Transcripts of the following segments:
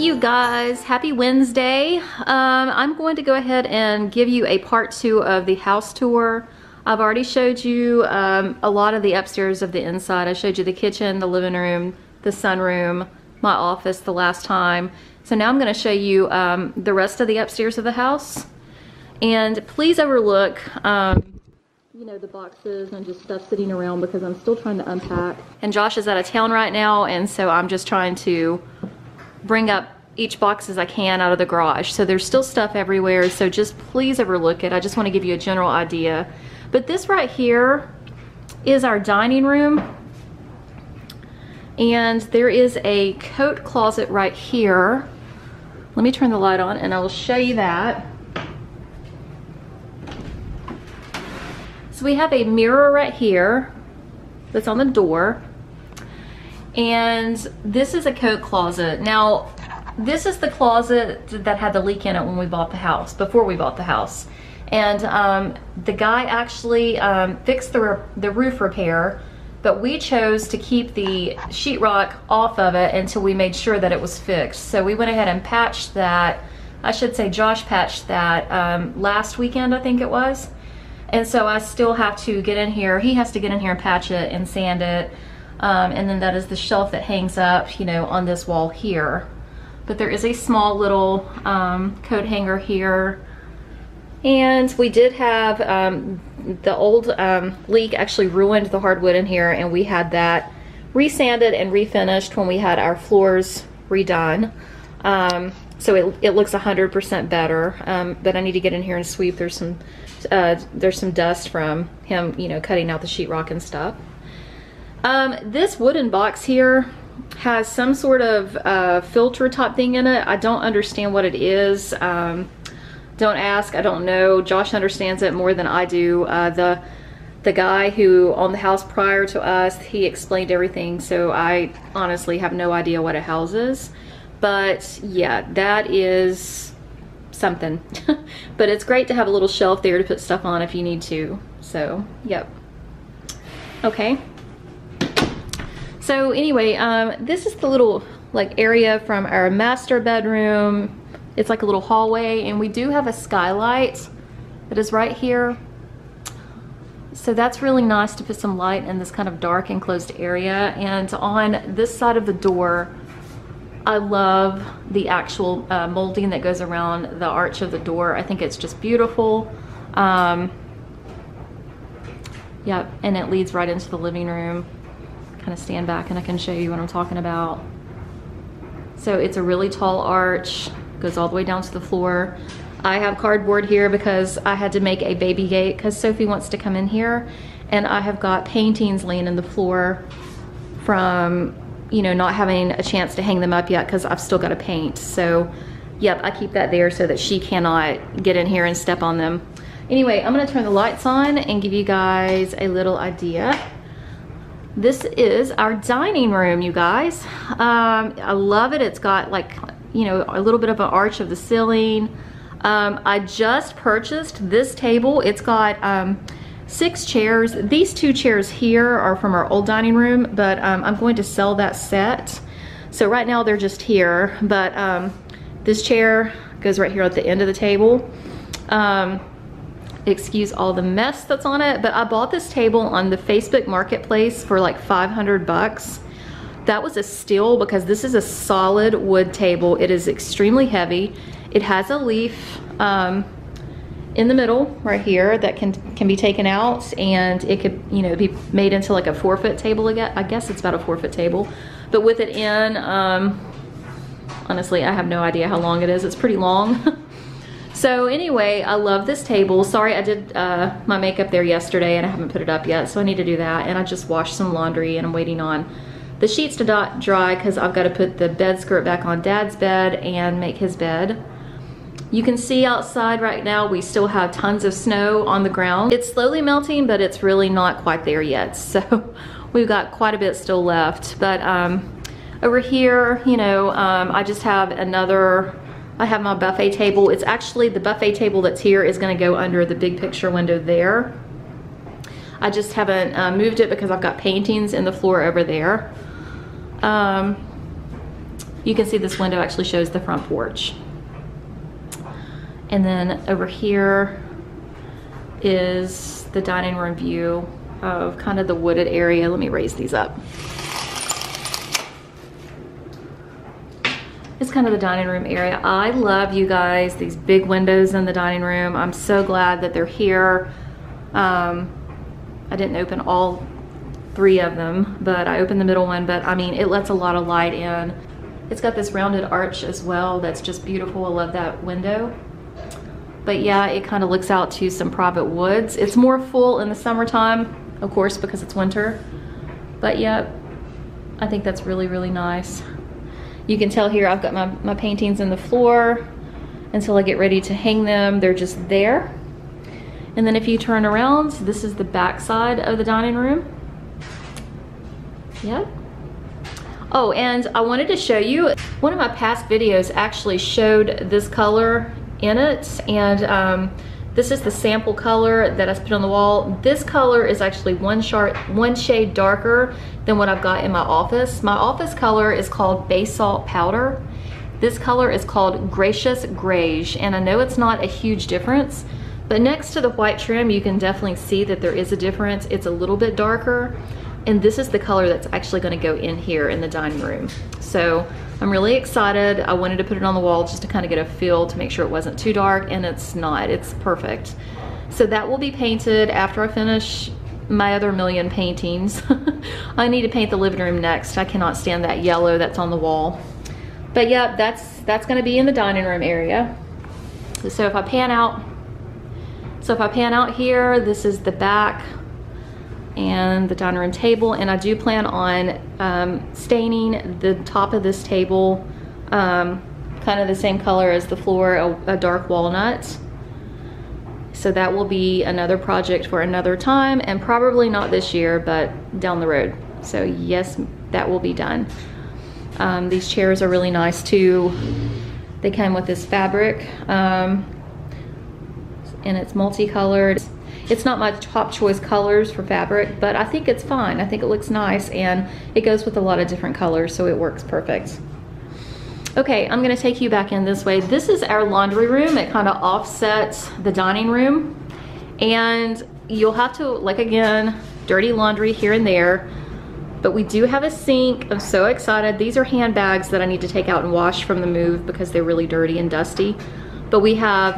you guys, happy Wednesday. I'm going to go ahead and give you a part 2 of the house tour. I've already showed you a lot of the upstairs of the inside. I showed you the kitchen, the living room, the sunroom, my office the last time. So now I'm going to show you the rest of the upstairs of the house. And please overlook you know, the boxes and just stuff sitting around because I'm still trying to unpack. And Josh is out of town right now, and so I'm just trying to bring up each box as I can out of the garage. So there's still stuff everywhere, so just please overlook it. I just want to give you a general idea. But this right here is our dining room. And there is a coat closet right here. Let me turn the light on and I will show you that. So we have a mirror right here that's on the door. And this is a coat closet. Now, this is the closet that had the leak in it when we bought the house, before we bought the house. And the guy actually fixed the roof repair, but we chose to keep the sheetrock off of it until we made sure that it was fixed. So we went ahead and patched that. I should say Josh patched that last weekend, I think it was. And so I still have to get in here. He has to get in here and patch it and sand it. And then that is the shelf that hangs up, you know, on this wall here. But there is a small little coat hanger here. And we did have the old leak actually ruined the hardwood in here, and we had that resanded and refinished when we had our floors redone. So it looks 100% better, but I need to get in here and sweep. There's some dust from him, you know, cutting out the sheetrock and stuff. This wooden box here has some sort of filter type thing in it. I don't understand what it is. Don't ask, I don't know. Josh understands it more than I do. The guy who owned the house prior to us, he explained everything, so I honestly have no idea what it houses. But yeah, that is something. But it's great to have a little shelf there to put stuff on if you need to. So, yep. Okay. So anyway, this is the little like area from our master bedroom. It's like a little hallway, and we do have a skylight that is right here. So that's really nice to put some light in this kind of dark enclosed area. And on this side of the door, I love the actual molding that goes around the arch of the door. I think it's just beautiful. Yeah, and it leads right into the living room. Kind of stand back and I can show you what I'm talking about. So it's a really tall arch, goes all the way down to the floor. I have cardboard here because I had to make a baby gate because Sophie wants to come in here, and I have got paintings laying in the floor from, you know, not having a chance to hang them up yet because I've still got to paint. So yep, I keep that there so that she cannot get in here and step on them. Anyway, I'm gonna turn the lights on and give you guys a little idea. This is our dining room, you guys. I love it. It's got like, you know, a little bit of an arch of the ceiling. I just purchased this table. It's got 6 chairs. These 2 chairs here are from our old dining room, but I'm going to sell that set. So right now they're just here, but this chair goes right here at the end of the table. Excuse all the mess that's on it, but I bought this table on the Facebook Marketplace for like 500 bucks. That was a steal because this is a solid wood table. It is extremely heavy. It has a leaf in the middle right here that can be taken out, and it could, you know, be made into like a 4-foot table again. I guess it's about a 4-foot table, but with it in, honestly, I have no idea how long it is. It's pretty long. So anyway, I love this table. Sorry, I did my makeup there yesterday and I haven't put it up yet, so I need to do that. And I just washed some laundry and I'm waiting on the sheets to dry because I've got to put the bed skirt back on Dad's bed and make his bed. You can see outside right now we still have tons of snow on the ground. It's slowly melting, but it's really not quite there yet. So we've got quite a bit still left. But over here, you know, I just have I have my buffet table. It's actually, the buffet table that's here is gonna go under the big picture window there. I just haven't moved it because I've got paintings in the floor over there. you can see this window actually shows the front porch. And then over here is the dining room view of kind of the wooded area. Let me raise these up. It's kind of the dining room area. I love, you guys, these big windows in the dining room. I'm so glad that they're here. I didn't open all 3 of them, but I opened the middle one. But I mean, it lets a lot of light in. It's got this rounded arch as well. That's just beautiful. I love that window. But yeah, it kind of looks out to some private woods. It's more full in the summertime, of course, because it's winter. But yeah, I think that's really, really nice. You can tell here I've got my paintings in the floor until I get ready to hang them. They're just there. And then if you turn around, this is the back side of the dining room. Yep. Oh, and I wanted to show you, one of my past videos actually showed this color in it, and this is the sample color that I put on the wall. This color is actually one shade darker than what I've got in my office. My office color is called Basalt Powder. This color is called Gracious Greige, and I know it's not a huge difference, but next to the white trim, you can definitely see that there is a difference. It's a little bit darker, and this is the color that's actually gonna go in here in the dining room. So I'm really excited. I wanted to put it on the wall just to kind of get a feel to make sure it wasn't too dark, and it's not, it's perfect. So that will be painted after I finish my other million paintings. I need to paint the living room next. I cannot stand that yellow that's on the wall. But yeah, that's gonna be in the dining room area. So if I pan out here, this is the back and the dining room table, and I do plan on staining the top of this table kind of the same color as the floor, a dark walnut. So that will be another project for another time, and probably not this year, but down the road. So yes, that will be done. These chairs are really nice too. They came with this fabric, and it's multicolored. It's not my top choice colors for fabric, but I think it's fine. I think it looks nice, and it goes with a lot of different colors, so it works perfect. Okay, I'm gonna take you back in this way. This is our laundry room. It kind of offsets the dining room, and you'll have to, like, again, dirty laundry here and there, but we do have a sink. I'm so excited. These are handbags that I need to take out and wash from the move because they're really dirty and dusty. But we have,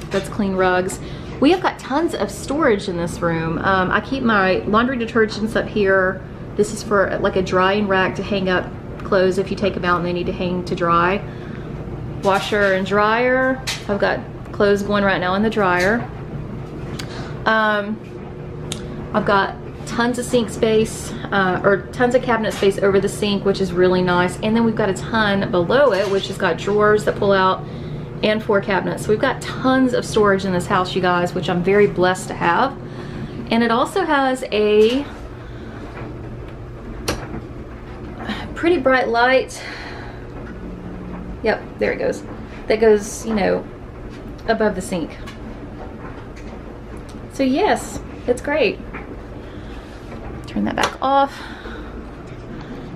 that's clean rugs. We have got tons of storage in this room. I keep my laundry detergents up here. This is for like a drying rack to hang up clothes if you take them out and they need to hang to dry. Washer and dryer. I've got clothes going right now in the dryer. I've got tons of sink space, or tons of cabinet space over the sink, which is really nice. And then we've got a ton below it, which has got drawers that pull out, and 4 cabinets. So we've got tons of storage in this house, you guys, which I'm very blessed to have. And it also has a pretty bright light. Yep, there it goes. That goes, you know, above the sink. So yes, it's great. Turn that back off.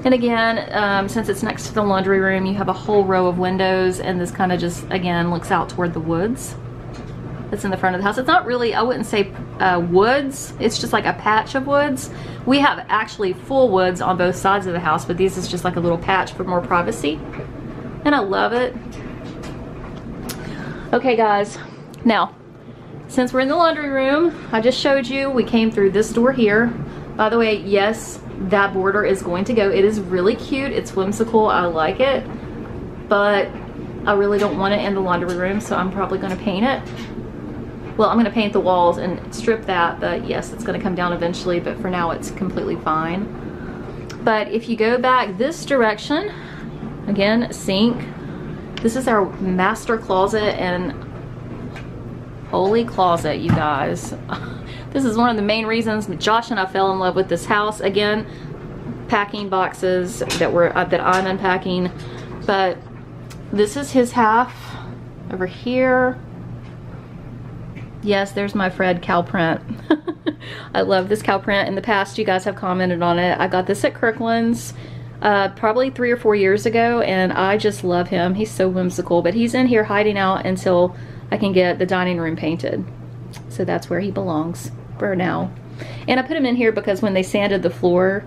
And again, since it's next to the laundry room, you have a whole row of windows, and this kind of just, again, looks out toward the woods that's in the front of the house. It's not really, I wouldn't say woods, it's just like a patch of woods. We have actually full woods on both sides of the house, but this is just like a little patch for more privacy, and I love it. Okay guys, now, since we're in the laundry room, I just showed you, we came through this door here. By the way, yes, that border is going to go. It is really cute. It's whimsical. I like it. But I really don't want it in the laundry room, so I'm probably going to paint it. Well, I'm going to paint the walls and strip that, but yes, it's going to come down eventually, but for now it's completely fine. But if you go back this direction, again, sink. This is our master closet, and holy closet, you guys. This is one of the main reasons Josh and I fell in love with this house. Again, packing boxes that I'm unpacking, but this is his half over here. Yes, there's my Fred cow print. I love this cow print. In the past, you guys have commented on it. I got this at Kirkland's. probably 3 or 4 years ago, and I just love him. He's so whimsical, but he's in here hiding out until I can get the dining room painted. So that's where he belongs for now. And I put him in here because when they sanded the floor,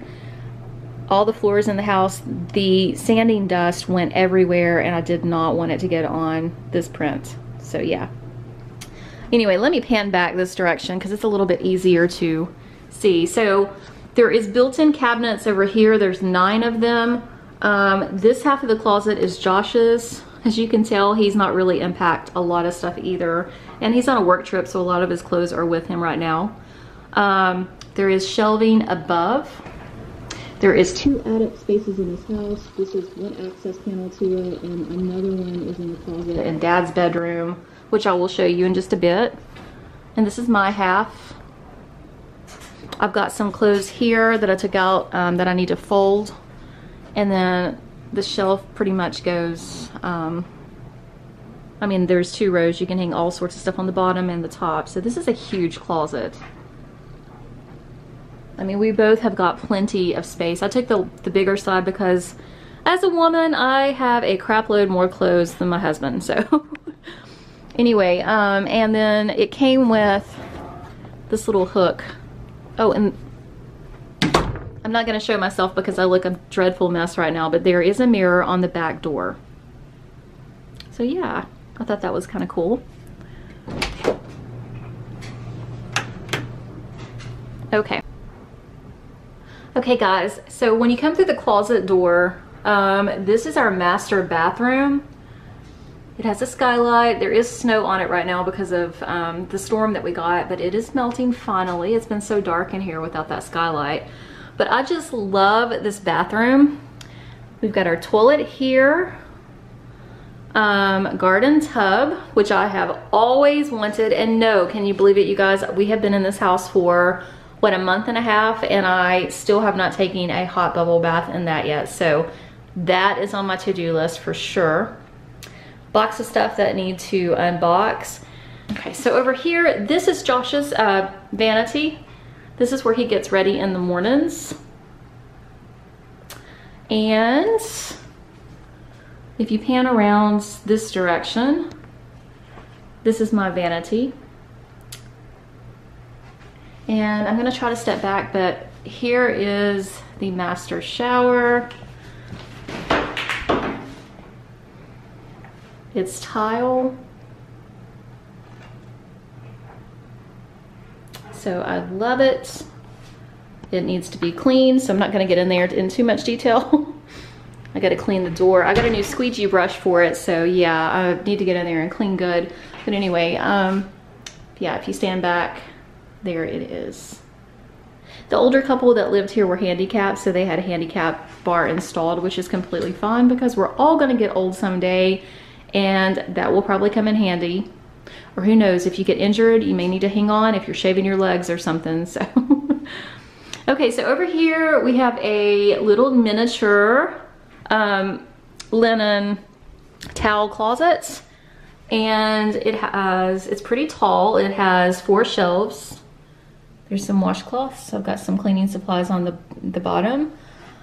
all the floors in the house, the sanding dust went everywhere, and I did not want it to get on this print. So yeah. Anyway, let me pan back this direction because it's a little bit easier to see. So there is built-in cabinets over here. There's 9 of them. This half of the closet is Josh's. As you can tell, he's not really unpacked a lot of stuff either. And he's on a work trip, so a lot of his clothes are with him right now. There is shelving above. There is 2 attic spaces in this house. This is one access panel to it, and another one is in the closet in Dad's bedroom, which I will show you in just a bit. And this is my half. I've got some clothes here that I took out that I need to fold. And then the shelf pretty much goes, I mean, there's 2 rows. You can hang all sorts of stuff on the bottom and the top. So this is a huge closet. I mean, we both have got plenty of space. I took the bigger side because as a woman, I have a crap load more clothes than my husband. So anyway, and then it came with this little hook. Oh, and I'm not going to show myself because I look a dreadful mess right now, but there is a mirror on the back door. So yeah, I thought that was kind of cool. Okay. Okay guys, so when you come through the closet door, this is our master bathroom. It has a skylight. There is snow on it right now because of the storm that we got, but it is melting finally. It's been so dark in here without that skylight. But I just love this bathroom. We've got our toilet here, garden tub, which I have always wanted. And no, can you believe it, you guys? We have been in this house for what, a month and a half, and I still have not taken a hot bubble bath in that yet. So that is on my to-do list for sure. Box of stuff that I need to unbox. Okay, so over here, this is Josh's vanity. This is where he gets ready in the mornings. And if you pan around this direction, this is my vanity. And I'm gonna try to step back, but here is the master shower. It's tile. So I love it. It needs to be clean, so I'm not gonna get in there in too much detail. I gotta clean the door. I got a new squeegee brush for it, so yeah, I need to get in there and clean good. But anyway, yeah, if you stand back, there it is. The older couple that lived here were handicapped, so they had a handicap bar installed, which is completely fine because we're all gonna get old someday, and that will probably come in handy. Or who knows, if you get injured, you may need to hang on if you're shaving your legs or something, so. Okay, so over here we have a little miniature linen towel closet, and it's pretty tall. It has 4 shelves. There's some washcloths, so I've got some cleaning supplies on the bottom.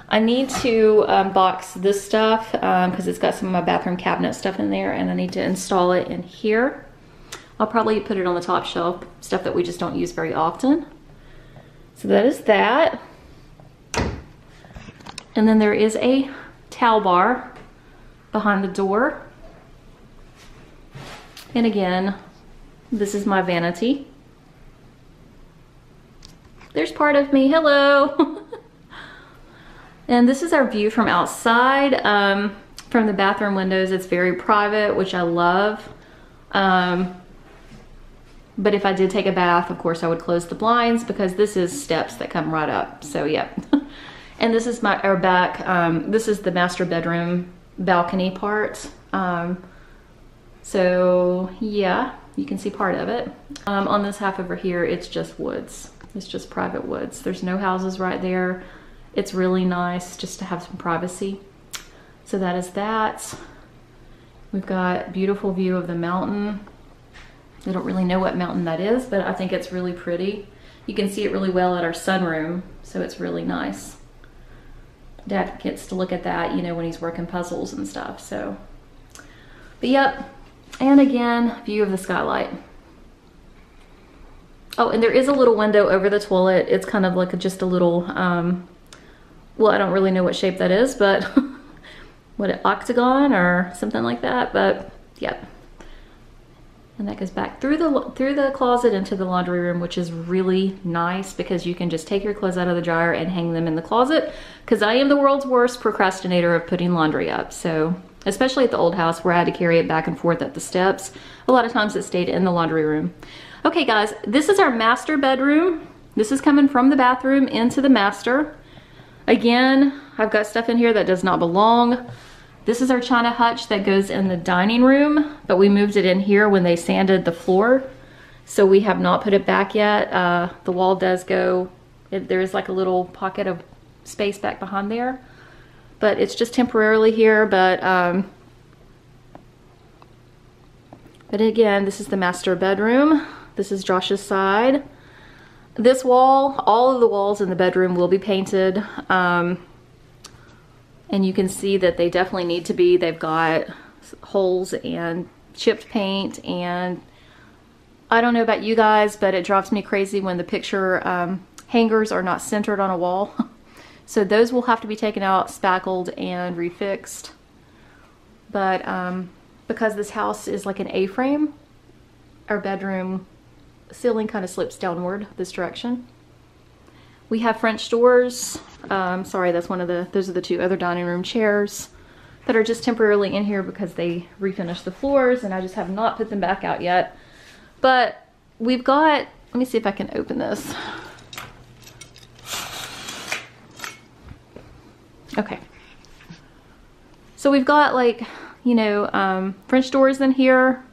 I need to box this stuff because it's got some of my bathroom cabinet stuff in there, and I need to install it in here. I'll probably put it on the top shelf, stuff that we just don't use very often. So that is that. And then there is a towel bar behind the door. And again, this is my vanity. There's part of me, hello. And this is our view from outside. From the bathroom windows, it's very private, which I love. But if I did take a bath, of course I would close the blinds because this is steps that come right up. So yeah. And this is our back, this is the master bedroom balcony part. So yeah, you can see part of it. On this half over here, it's just woods. It's just private woods. There's no houses right there. It's really nice just to have some privacy. So that is that. We've got beautiful view of the mountain. I don't really know what mountain that is, but I think it's really pretty. You can see it really well at our sunroom, so it's really nice. Dad gets to look at that, you know, when he's working puzzles and stuff. So, but yep. And again, view of the skylight. Oh, and there is a little window over the toilet. It's kind of like just a little, well, I don't really know what shape that is, but what, an octagon or something like that. But yep. And that goes back through the closet into the laundry room, which is really nice because you can just take your clothes out of the dryer and hang them in the closet. Because I am the world's worst procrastinator of putting laundry up. So, especially at the old house where I had to carry it back and forth up the steps. A lot of times it stayed in the laundry room. Okay guys, this is our master bedroom. This is coming from the bathroom into the master. Again, I've got stuff in here that does not belong. This is our china hutch that goes in the dining room, but we moved it in here when they sanded the floor. So we have not put it back yet. The wall does go, there is like a little pocket of space back behind there, but it's just temporarily here. But again, this is the master bedroom. This is Josh's side. This wall, all of the walls in the bedroom will be painted. And you can see that they definitely need to be. They've got holes and chipped paint, and I don't know about you guys, but it drives me crazy when the picture hangers are not centered on a wall. So those will have to be taken out, spackled, and refixed. But because this house is like an A-frame, our bedroom ceiling kind of slopes downward this direction. We have French doors. Sorry, that's those are the two other dining room chairs that are just temporarily in here because they refinished the floors and I just have not put them back out yet. But we've got, let me see if I can open this. Okay. So we've got, like, you know, French doors in here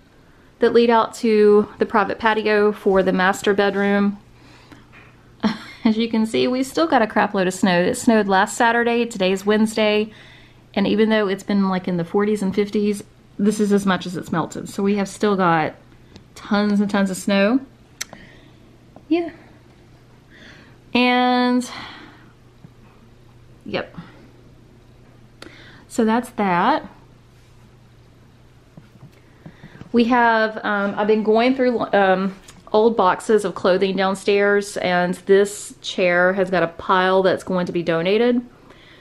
that lead out to the private patio for the master bedroom. As you can see, we still got a crap load of snow. It snowed last Saturday, today's Wednesday, and even though it's been like in the 40s and 50s, this is as much as it's melted. So we have still got tons and tons of snow. Yeah. And, yep. So that's that. We have, I've been going through old boxes of clothing downstairs, and this chair has got a pile that's going to be donated.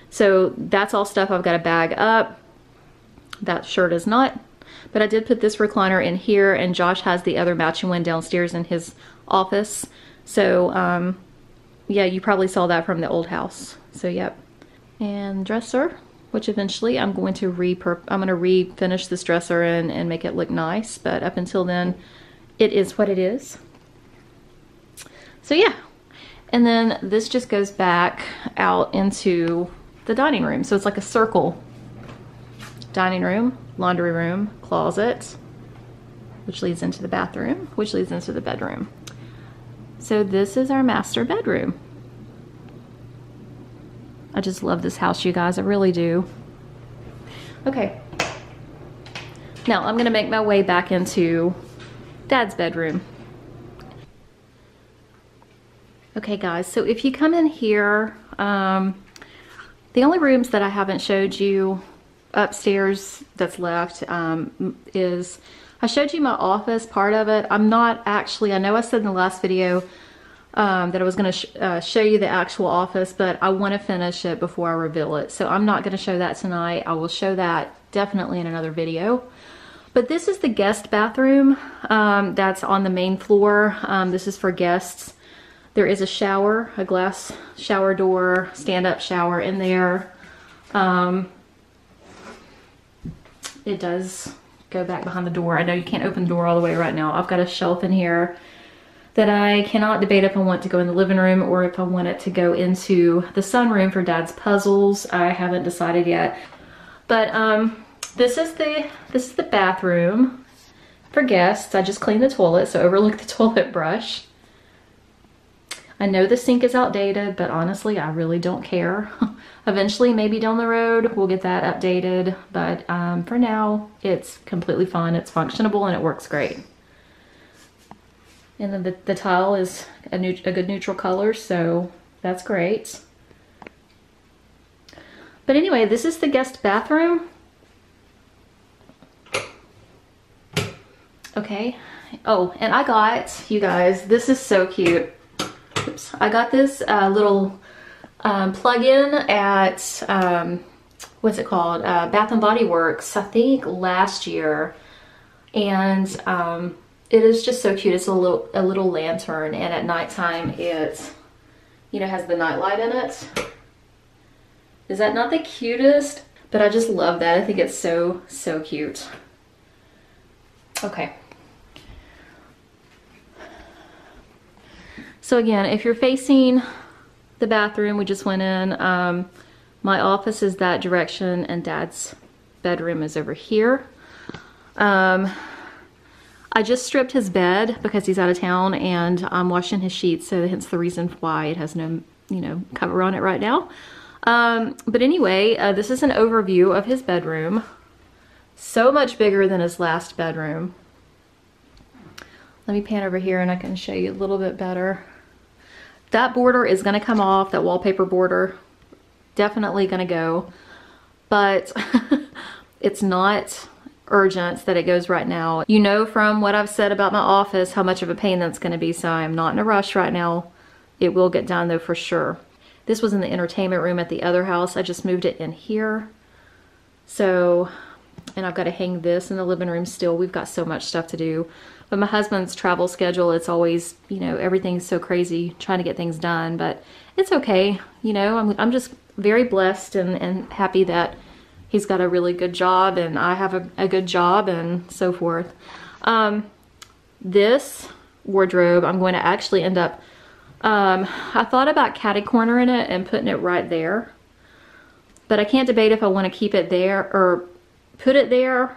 So that's all stuff I've got to bag up. That shirt is not. But I did put this recliner in here, and Josh has the other matching one downstairs in his office. So, yeah, you probably saw that from the old house. So, yep. And dresser, which eventually I'm going to refinish this dresser and make it look nice. But up until then, it is what it is. So yeah, and then this just goes back out into the dining room. So it's like a circle. Dining room, laundry room, closet, which leads into the bathroom, which leads into the bedroom. So this is our master bedroom. I just love this house, you guys, I really do. Okay, now I'm gonna make my way back into Dad's bedroom. Okay guys, so if you come in here, the only rooms that I haven't showed you upstairs that's left is, I showed you my office, part of it. I'm not actually, I know I said in the last video that I was going to show you the actual office, but I want to finish it before I reveal it. So I'm not going to show that tonight. I will show that definitely in another video. But this is the guest bathroom that's on the main floor. This is for guests. There is a shower, a glass shower door, stand-up shower in there. It does go back behind the door. I know you can't open the door all the way right now. I've got a shelf in here that I cannot debate if I want to go in the living room or if I want it to go into the sunroom for Dad's puzzles. I haven't decided yet. But this is the bathroom for guests. I just cleaned the toilet, so overlook the toilet brush. I know the sink is outdated, but honestly, I really don't care. Eventually, maybe down the road, we'll get that updated. But for now, it's completely fine. It's functionable and it works great. And then the tile is a good neutral color, so that's great. But anyway, this is the guest bathroom. Okay. Oh, and I got, you guys, this is so cute. Oops. I got this little plug-in at, what's it called? Bath and Body Works, I think last year. And it is just so cute. It's a little lantern, and at nighttime it, you know, has the night light in it. Is that not the cutest? But I just love that. I think it's so, so cute. Okay. So again, if you're facing the bathroom, we just went in. My office is that direction, and Dad's bedroom is over here. I just stripped his bed because he's out of town, and I'm washing his sheets, so hence the reason why it has no, you know, cover on it right now. But anyway, this is an overview of his bedroom. So much bigger than his last bedroom. Let me pan over here and I can show you a little bit better. That border is going to come off, that wallpaper border. Definitely going to go. But it's not urgent that it goes right now. You know from what I've said about my office how much of a pain that's going to be, so I'm not in a rush right now. It will get done though for sure. This was in the entertainment room at the other house. I just moved it in here. So, and I've got to hang this in the living room still. We've got so much stuff to do. But my husband's travel schedule, it's always, you know, everything's so crazy trying to get things done, but it's okay. You know, I'm just very blessed and happy that he's got a really good job and I have a good job and so forth. This wardrobe, I'm going to actually end up, I thought about catty cornering it and putting it right there, but I can't debate if I want to keep it there or put it there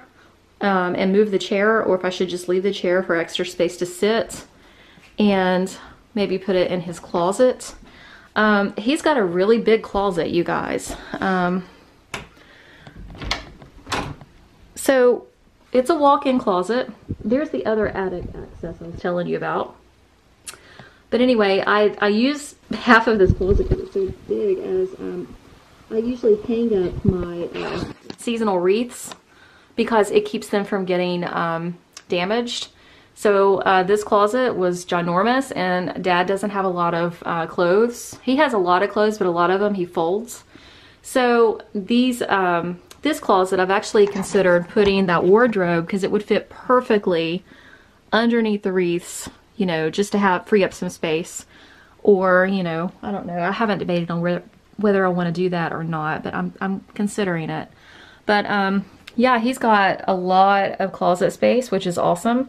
and move the chair, or if I should just leave the chair for extra space to sit and maybe put it in his closet. He's got a really big closet, you guys. So it's a walk-in closet. There's the other attic access I was telling you about. But anyway, I use half of this closet because it's so big as I usually hang up my seasonal wreaths because it keeps them from getting damaged. So this closet was ginormous, and Dad doesn't have a lot of clothes. He has a lot of clothes, but a lot of them he folds. So these, this closet, I've actually considered putting that wardrobe because it would fit perfectly underneath the wreaths, you know, just to have free up some space. Or, you know, I don't know. I haven't debated on whether I want to do that or not, but I'm considering it. But yeah, he's got a lot of closet space, which is awesome.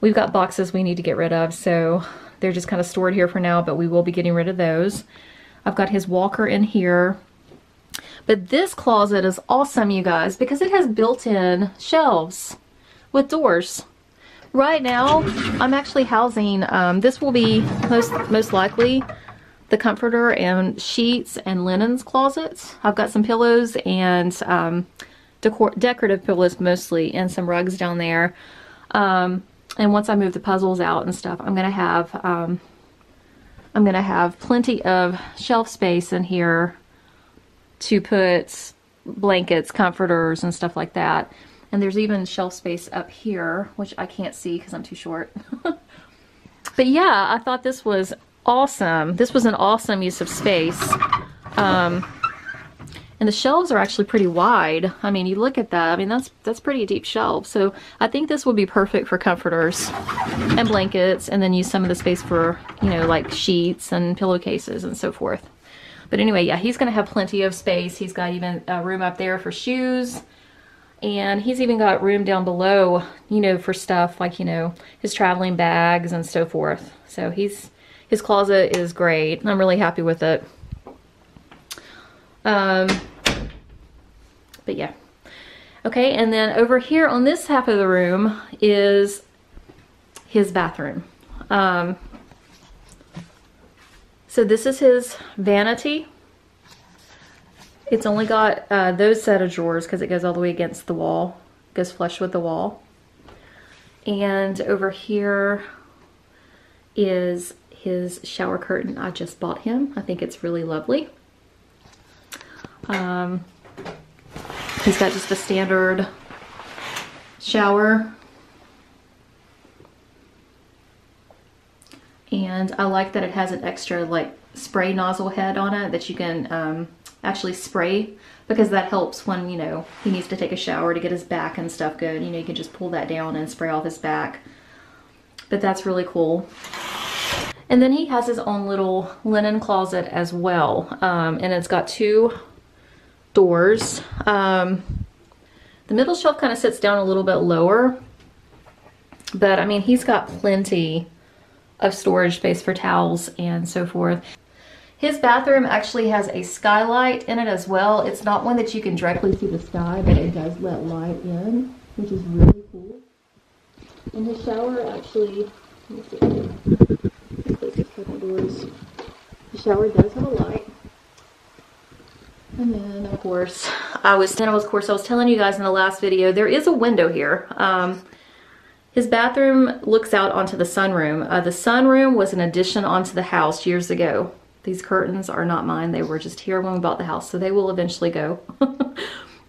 We've got boxes we need to get rid of, so they're just kind of stored here for now, but we will be getting rid of those. I've got his walker in here. But this closet is awesome, you guys, because it has built-in shelves with doors. Right now, I'm actually housing, this will be most likely the comforter and sheets and linens closets. I've got some pillows and decorative pillows mostly, and some rugs down there. And once I move the puzzles out and stuff, I'm gonna have plenty of shelf space in here to put blankets, comforters, and stuff like that. And there's even shelf space up here, which I can't see because I'm too short. But yeah, I thought this was awesome. This was an awesome use of space. And the shelves are actually pretty wide. I mean, you look at that. I mean, that's pretty deep shelves. So I think this would be perfect for comforters and blankets, and then use some of the space for, you know, like sheets and pillowcases and so forth. But anyway, yeah, he's gonna have plenty of space. He's got even a room up there for shoes, and he's even got room down below, you know, for stuff like, you know, his traveling bags and so forth. So his closet is great. I'm really happy with it. But yeah. Okay, and then over here on this half of the room is his bathroom. So this is his vanity. It's only got those set of drawers because it goes all the way against the wall. It goes flush with the wall. And over here is his shower curtain. I just bought him. I think it's really lovely. He's got just the standard shower. And I like that it has an extra like spray nozzle head on it that you can actually spray, because that helps when, you know, he needs to take a shower to get his back and stuff good. You know, you can just pull that down and spray off his back. But that's really cool. And then he has his own little linen closet as well. And it's got 2 doors. The middle shelf kind of sits down a little bit lower. But I mean, he's got plenty of storage space for towels and so forth. His bathroom actually has a skylight in it as well. It's not one that you can directly see the sky, but it does let light in, which is really cool. And his shower actually, let me see here. Close these curtain doors. The shower does have a light. And then of course, I was telling you guys in the last video, there is a window here. His bathroom looks out onto the sunroom. The sunroom was an addition onto the house years ago. These curtains are not mine. They were just here when we bought the house, so they will eventually go.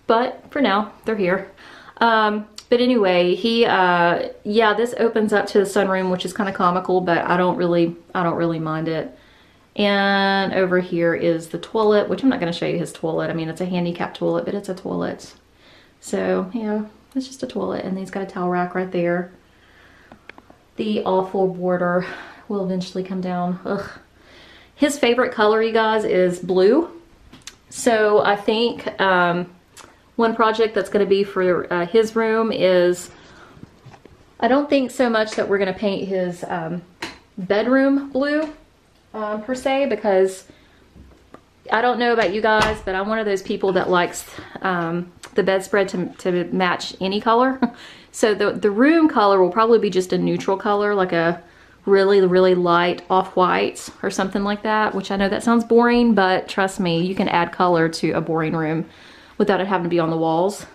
But for now, they're here. But anyway, yeah, this opens up to the sunroom, which is kind of comical, but I don't really mind it. And over here is the toilet, which I'm not going to show you his toilet. I mean, it's a handicap toilet, but it's a toilet. So yeah. It's just a toilet, and he's got a towel rack right there. The awful border will eventually come down. Ugh. His favorite color, you guys, is blue. So I think one project that's going to be for his room is, I don't think so much that we're going to paint his bedroom blue per se, because I don't know about you guys, but I'm one of those people that likes the bedspread to match any color. So the room color will probably be just a neutral color, like a really, really light off-white or something like that, which I know that sounds boring, but trust me, you can add color to a boring room without it having to be on the walls.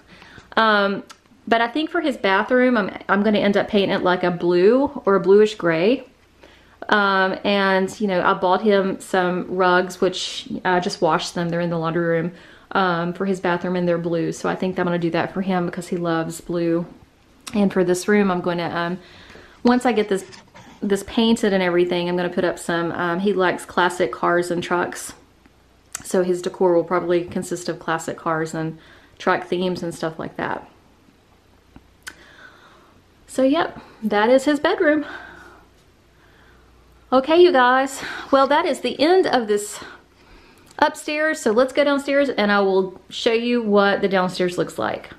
But I think for his bathroom, I'm going to end up painting it like a blue or a bluish gray. And you know, I bought him some rugs, which I just washed them. They're in the laundry room for his bathroom, and they're blue. So I think I'm going to do that for him because he loves blue. And for this room, I'm going to, once I get this painted and everything, I'm going to put up some, he likes classic cars and trucks. So his decor will probably consist of classic cars and truck themes and stuff like that. So yep, that is his bedroom. Okay, you guys, well, that is the end of this upstairs. So let's go downstairs and I will show you what the downstairs looks like.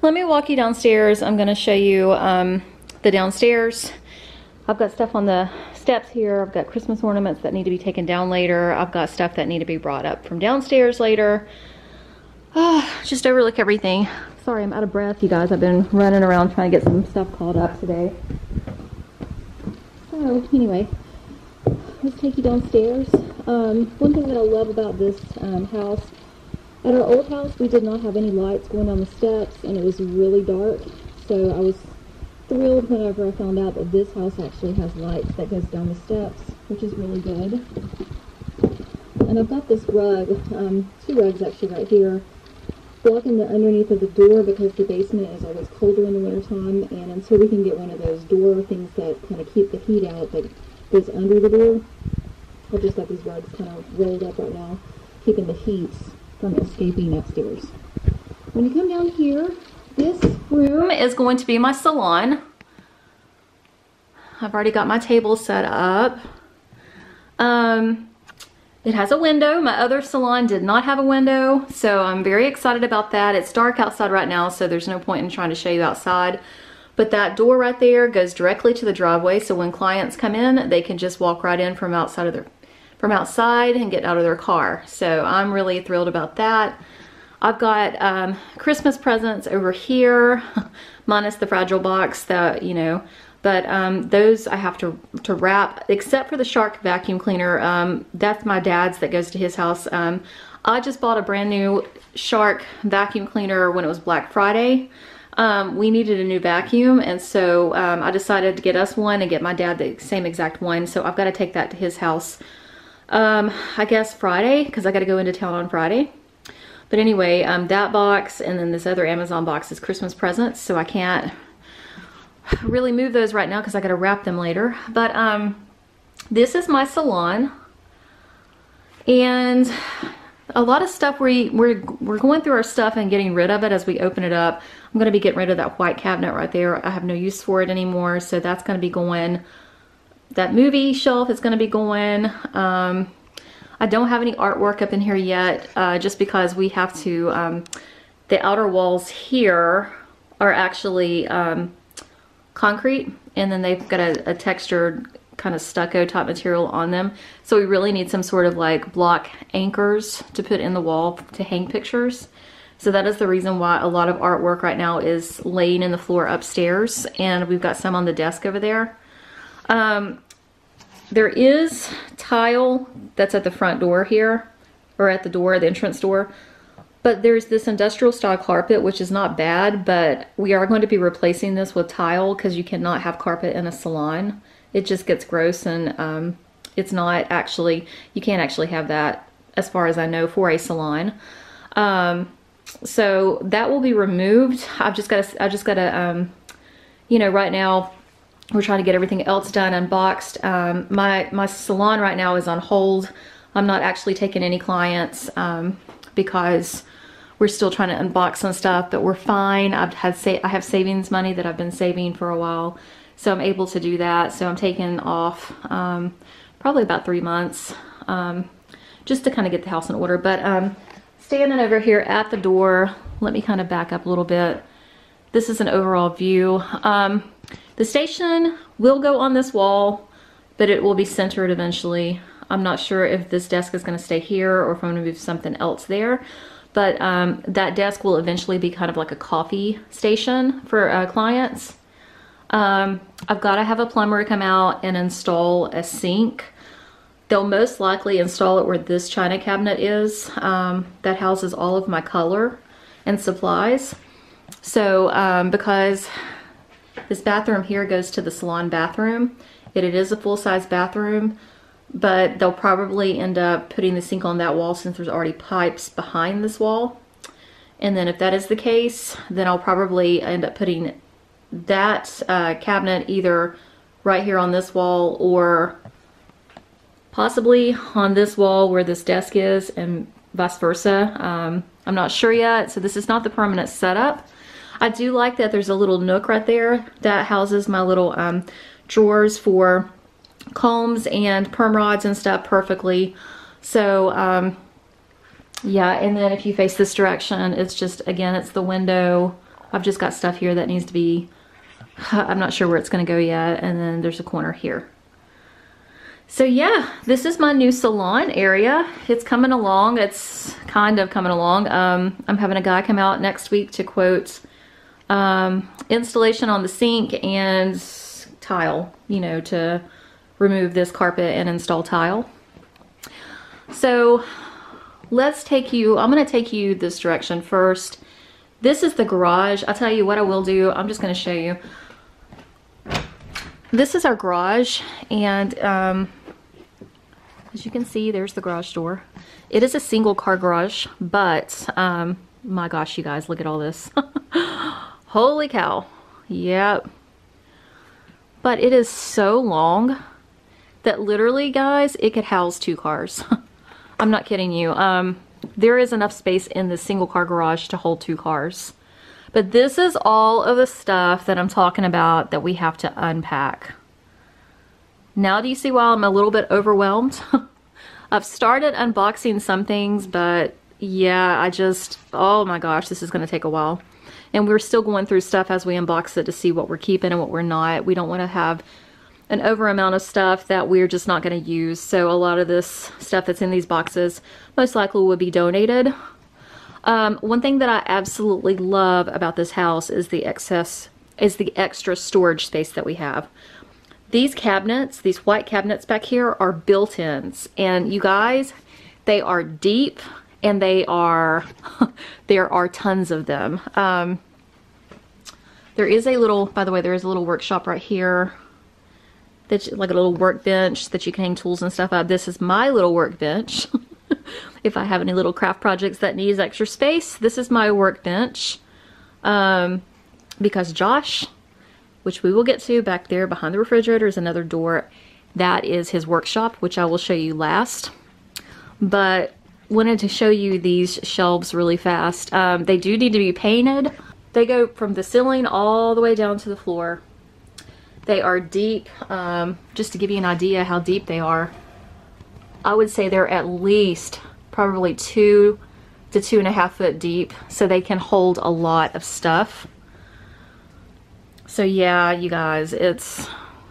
Let me walk you downstairs. I'm going to show you the downstairs. I've got stuff on the steps here. I've got Christmas ornaments that need to be taken down later. I've got stuff that need to be brought up from downstairs later. Just overlook everything. Sorry, I'm out of breath, you guys. I've been running around trying to get some stuff caught up today. So anyway, let's take you downstairs. One thing that I love about this house, at our old house, we did not have any lights going down the steps, and it was really dark. So I was thrilled whenever I found out that this house actually has lights that goes down the steps, which is really good. And I've got this rug, 2 rugs actually right here, blocking the underneath of the door because the basement is always colder in the wintertime, and until we can get one of those door things that kind of keep the heat out that goes under the door, I've just got these rugs kind of rolled up right now, keeping the heat from escaping upstairs. When you come down here, this room is going to be my salon. I've already got my table set up. It has a window. My other salon did not have a window, so I'm very excited about that. It's dark outside right now, so there's no point in trying to show you outside. But that door right there goes directly to the driveway, so when clients come in, they can just walk right in from outside and get out of their car. So I'm really thrilled about that. I've got Christmas presents over here, minus the fragile box that, you know, but those I have to wrap, except for the Shark vacuum cleaner. That's my dad's that goes to his house. I just bought a brand new Shark vacuum cleaner when it was Black Friday. We needed a new vacuum, and so I decided to get us one and get my dad the same exact one. So I've got to take that to his house, I guess Friday, because I got to go into town on Friday. But anyway, that box and then this other Amazon box is Christmas presents, so I can't really move those right now because I gotta wrap them later. But this is my salon, and a lot of stuff we're going through our stuff and getting rid of it as we open it up. I'm gonna be getting rid of that white cabinet right there. I have no use for it anymore, so that's gonna be going. That movie shelf is gonna be going. I don't have any artwork up in here yet, just because we have to, the outer walls here are actually concrete, and then they've got a textured kind of stucco type material on them. So we really need some sort of like block anchors to put in the wall to hang pictures. So that is the reason why a lot of artwork right now is laying in the floor upstairs, and we've got some on the desk over there. There is tile that's at the front door here, or at the door, the entrance door. But there's this industrial style carpet, which is not bad, but we are going to be replacing this with tile because you cannot have carpet in a salon. It just gets gross, and it's not actually, you can't actually have that, as far as I know, for a salon. So that will be removed. I just gotta, you know, right now, we're trying to get everything else done, unboxed. My salon right now is on hold. I'm not actually taking any clients because we're still trying to unbox some stuff, but we're fine. I have savings money that I've been saving for a while, so I'm able to do that. So I'm taking off probably about 3 months just to kind of get the house in order. But standing over here at the door, let me kind of back up a little bit. This is an overall view. The station will go on this wall, but it will be centered eventually. I'm not sure if this desk is going to stay here or if I'm going to move something else there. But that desk will eventually be kind of like a coffee station for clients. I've got to have a plumber come out and install a sink. They'll most likely install it where this china cabinet is. That houses all of my color and supplies. So because this bathroom here goes to the salon bathroom. It is a full-size bathroom, but they'll probably end up putting the sink on that wall since there's already pipes behind this wall. And then if that is the case, then I'll probably end up putting that cabinet either right here on this wall or possibly on this wall where this desk is, and vice versa. I'm not sure yet, so this is not the permanent setup. I do like that there's a little nook right there that houses my little drawers for combs and perm rods and stuff perfectly. So yeah, and then if you face this direction, it's just, again, it's the window. I've just got stuff here that needs to be, I'm not sure where it's going to go yet. And then there's a corner here. So yeah, this is my new salon area. It's coming along. It's kind of coming along. I'm having a guy come out next week to quote installation on the sink and tile, you know, to remove this carpet and install tile. So let's take you, I'm going to take you this direction first. This is the garage. I'll tell you what I will do. I'm just going to show you. This is our garage, and as you can see, there's the garage door. It is a single car garage, but my gosh, you guys, look at all this. Holy cow. Yep. But it is so long that literally, guys, it could house 2 cars. I'm not kidding you. There is enough space in this single car garage to hold 2 cars. But this is all of the stuff that I'm talking about that we have to unpack. Now do you see why I'm a little bit overwhelmed? I've started unboxing some things, but yeah, oh my gosh, this is going to take a while. And we're still going through stuff as we unbox it to see what we're keeping and what we're not. We don't want to have an over amount of stuff that we're just not going to use. So a lot of this stuff that's in these boxes most likely would be donated. One thing that I absolutely love about this house is the extra storage space that we have. These cabinets, these white cabinets back here, are built-ins, and you guys, they are deep, and there are tons of them. There is a little, by the way, there is a little workshop right here that's like a little workbench that you can hang tools and stuff up. This is my little workbench. if I have any little craft projects that needs extra space. This is my workbench, because Josh, which we will get to back there behind the refrigerator, is another door. That is his workshop, which I will show you last. But wanted to show you these shelves really fast. They do need to be painted. They go from the ceiling all the way down to the floor. They are deep. Just to give you an idea how deep they are, I would say they're at least probably 2 to 2.5 foot deep, so they can hold a lot of stuff. So yeah, you guys, it's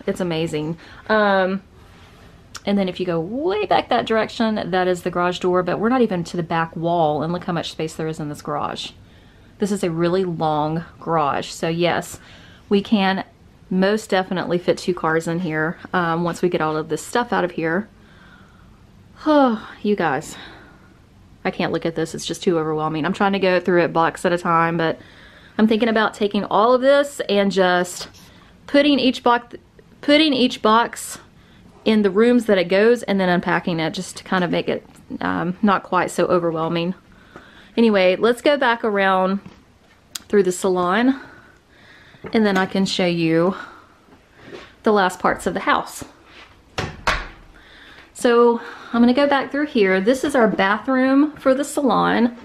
amazing. And then if you go way back that direction, that is the garage door, but we're not even to the back wall, and look how much space there is in this garage. This is a really long garage, so yes, we can most definitely fit 2 cars in here once we get all of this stuff out of here. Oh, you guys, I can't look at this, it's just too overwhelming. I'm trying to go through it box at a time, but I'm thinking about taking all of this and just putting each box in the rooms that it goes, and then unpacking it just to kind of make it not quite so overwhelming. Anyway, let's go back around through the salon, and then I can show you the last parts of the house. So I'm gonna go back through here. This is our bathroom for the salon.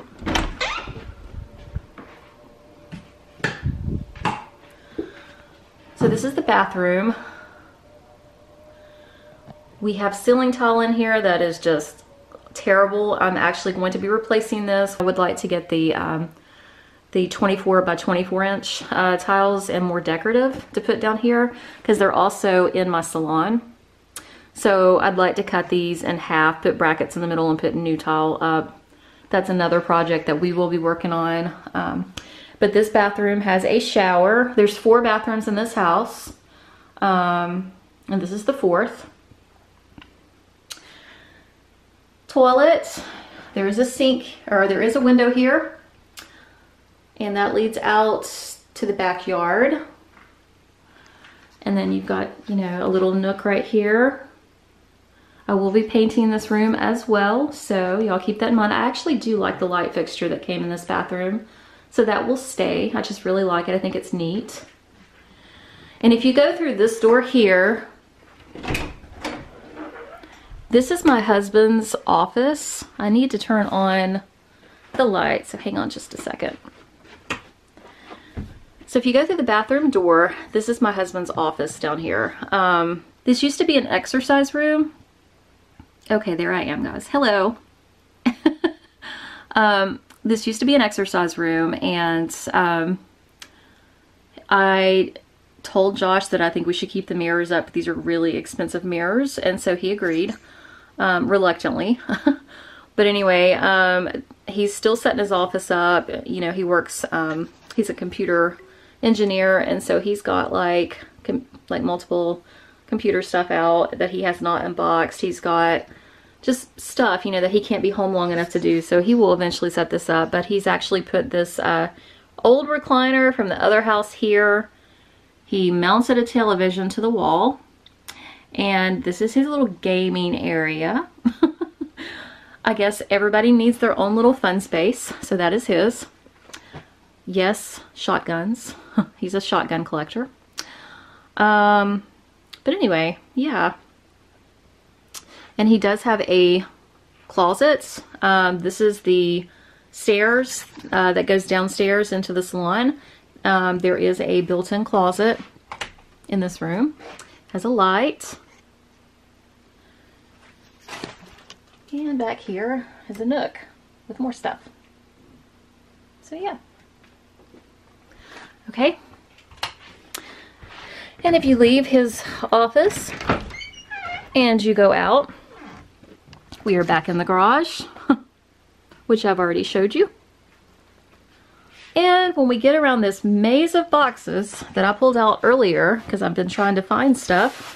So this is the bathroom. We have ceiling tile in here that is just terrible. I'm actually going to be replacing this. I would like to get the 24 by 24 inch tiles and more decorative to put down here, because they're also in my salon. So I'd like to cut these in half, put brackets in the middle, and put a new tile up. That's another project that we will be working on. But this bathroom has a shower. There's 4 bathrooms in this house, and this is the 4th. Toilet, there is a sink, or there is a window here, and that leads out to the backyard. And then you've got, you know, a little nook right here. I will be painting this room as well, so y'all keep that in mind. I actually do like the light fixture that came in this bathroom, so that will stay. I just really like it. I think it's neat. And if you go through this door here, this is my husband's office. I need to turn on the light, so hang on just a second. So if you go through the bathroom door, this is my husband's office down here. This used to be an exercise room. Okay, there I am, guys. Hello. This used to be an exercise room, and I told Josh that I think we should keep the mirrors up. These are really expensive mirrors, and so he agreed, reluctantly. But anyway, he's still setting his office up. You know, he works, he's a computer engineer, and so he's got like multiple computer stuff out that he has not unboxed. He's got just stuff, you know, that he can't be home long enough to do, so he will eventually set this up. But he's actually put this old recliner from the other house here. He mounted a television to the wall, and this is his little gaming area. I guess everybody needs their own little fun space, so that is his. Yes, shotguns. He's a shotgun collector. But anyway, yeah. And he does have a closet. This is the stairs that goes downstairs into the salon. There is a built-in closet in this room. Has a light. And back here is a nook with more stuff. So yeah. Okay. And if you leave his office and you go out, we are back in the garage, which I've already showed you. And when we get around this maze of boxes that I pulled out earlier, because I've been trying to find stuff,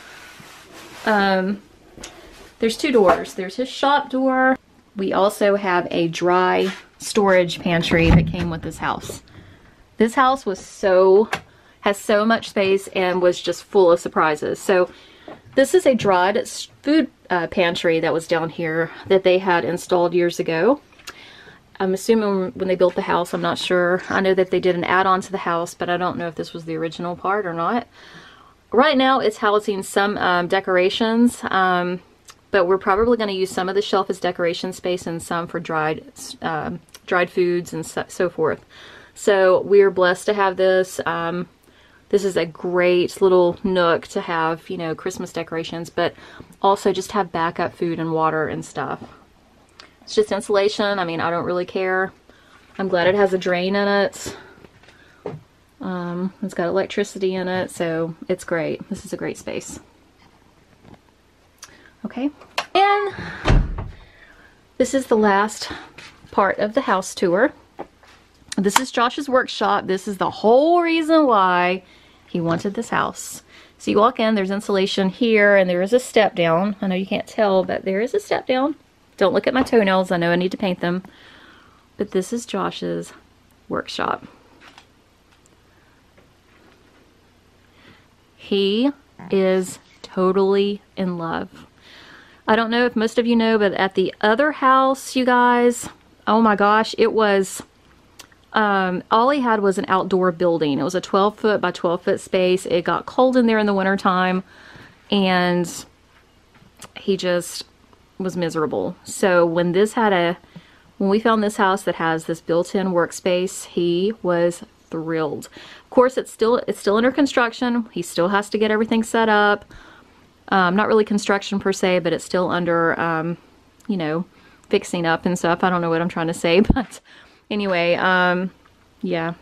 there's 2 doors. There's his shop door. We also have a dry storage pantry that came with this house. This house was has so much space and was just full of surprises. So This is a dried food pantry that was down here that they had installed years ago. I'm assuming when they built the house, I'm not sure. I know that they did an add-on to the house, but I don't know if this was the original part or not. Right now it's housing some decorations, but we're probably going to use some of the shelf as decoration space and some for dried foods and so forth. So we're blessed to have this. This is a great little nook to have, you know, Christmas decorations, but also just have backup food and water and stuff. It's just insulation. I mean, I don't really care. I'm glad it has a drain in it. It's got electricity in it, so it's great. This is a great space. Okay, and this is the last part of the house tour. This is Josh's workshop. This is the whole reason why he wanted this house. So you walk in, there's insulation here, and there is a step down. I know you can't tell, but there is a step down. Don't look at my toenails. I know I need to paint them. But this is Josh's workshop. He is totally in love. I don't know if most of you know, but at the other house, you guys, oh my gosh, it was... all he had was an outdoor building. It was a 12-foot by 12-foot space. It got cold in there in the wintertime, and he just was miserable. So when we found this house that has this built-in workspace, he was thrilled. Of course, it's still under construction. He still has to get everything set up. Not really construction per se, but it's still under, you know, fixing up and stuff. I don't know what I'm trying to say, but anyway, yeah.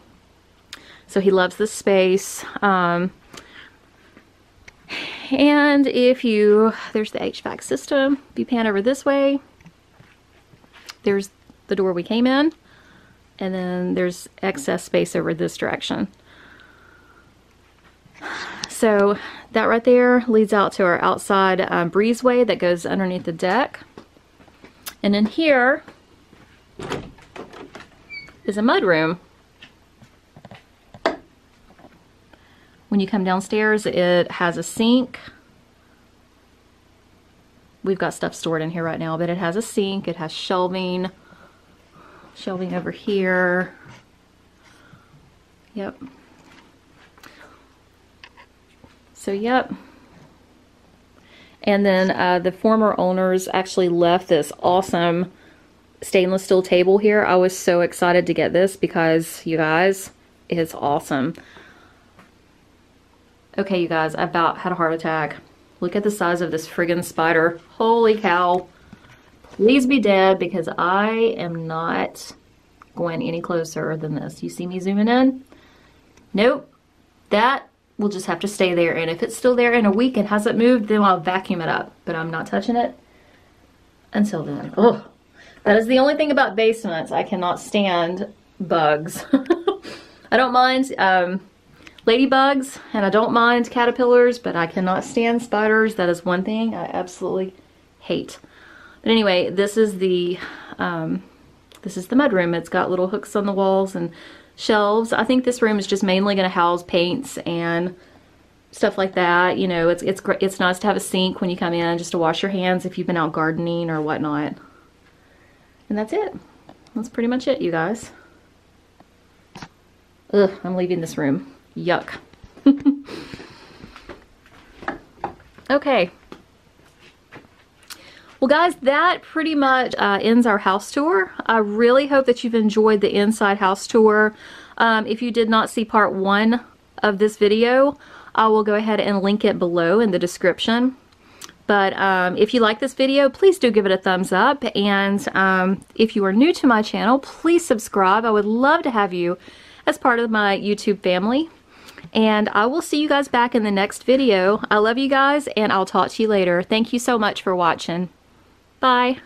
So he loves this space. And there's the HVAC system. If you pan over this way, there's the door we came in. And then there's excess space over this direction. So that right there leads out to our outside breezeway that goes underneath the deck. And in here is a mudroom. When you come downstairs, it has a sink. We've got stuff stored in here right now, but it has a sink. It has shelving over here. Yep. So, yep. And then the former owners actually left this awesome stainless steel table here. I was so excited to get this because, you guys, it's awesome. Okay, you guys, I about had a heart attack. Look at the size of this friggin' spider. Holy cow. Please be dead, because I am not going any closer than this. You see me zooming in? Nope. That will just have to stay there. And if it's still there in a week and hasn't moved, then I'll vacuum it up. But I'm not touching it until then. Oh, that is the only thing about basements. I cannot stand bugs. I don't mind ladybugs, and I don't mind caterpillars, but I cannot stand spiders. That is one thing I absolutely hate. But anyway, this is the mudroom. It's got little hooks on the walls and shelves. I think this room is just mainly going to house paints and stuff like that. You know, it's nice to have a sink when you come in, just to wash your hands if you've been out gardening or whatnot. And that's it. That's pretty much it, you guys. Ugh, I'm leaving this room. Yuck. Okay. Well, guys, that pretty much ends our house tour. I really hope that you've enjoyed the inside house tour. If you did not see part 1 of this video, I will go ahead and link it below in the description. But if you like this video, please do give it a thumbs up. And if you are new to my channel, please subscribe. I would love to have you as part of my YouTube family. And I will see you guys back in the next video. I love you guys, and I'll talk to you later. Thank you so much for watching. Bye.